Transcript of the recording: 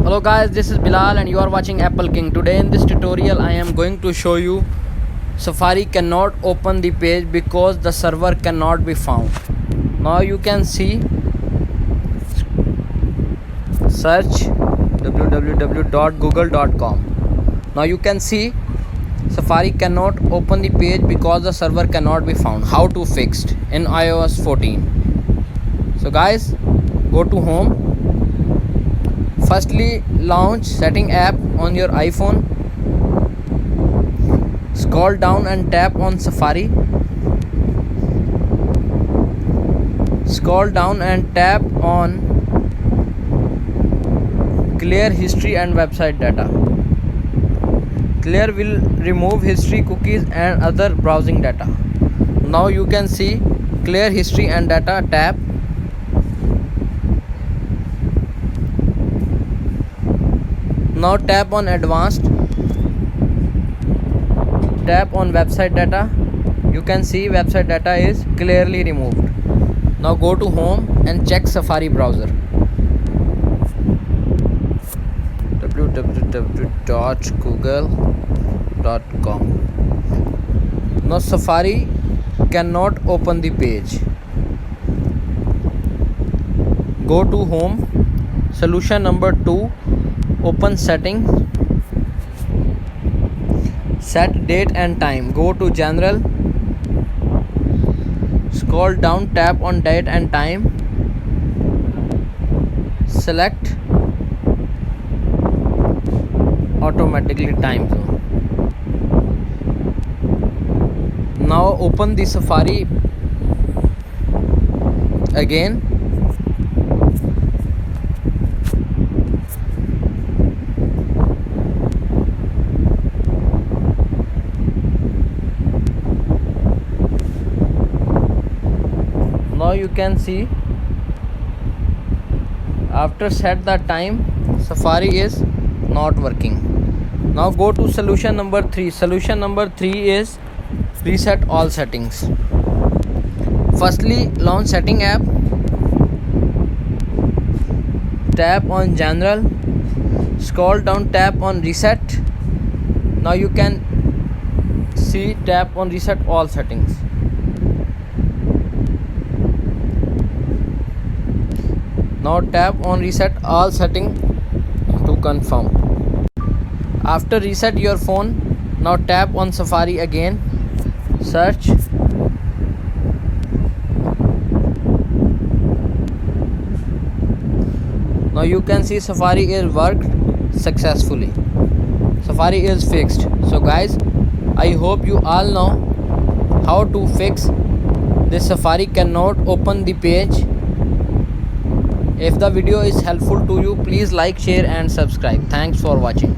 Hello guys, this is Bilal and you are watching Apple King. Today in this tutorial I am going to show you Safari cannot open the page because the server cannot be found. Now you can see, search www.google.com. Now you can see Safari cannot open the page because the server cannot be found. How to fix it in iOS 14. So guys, go to home. Firstly, launch setting app on your iPhone. Scroll down and tap on Safari. Scroll down and tap on clear history and website data. Clear will remove history, cookies and other browsing data. Now you can see clear history and data tab. Now tap on advanced. Tap on website data. You can see website data is clearly removed. Now go to home and check Safari browser. www.google.com. Now Safari cannot open the page. Go to home. Solution number 2. Open settings. Set date and time. Go to general. Scroll down, tap on date and time. Select automatically time zone. Now open the Safari again. Now you can see after set the time, Safari is not working. Now go to solution number 3. Solution number 3 is reset all settings. Firstly, launch setting app. Tap on general. Scroll down, tap on reset. Now you can see tap on reset all settings. Now tap on reset all settings to confirm. After reset your phone, now tap on Safari again. Search. Now you can see Safari is worked successfully. Safari is fixed. So guys, I hope you all know how to fix this Safari cannot open the page. If the video is helpful to you, please like, share and subscribe. Thanks for watching.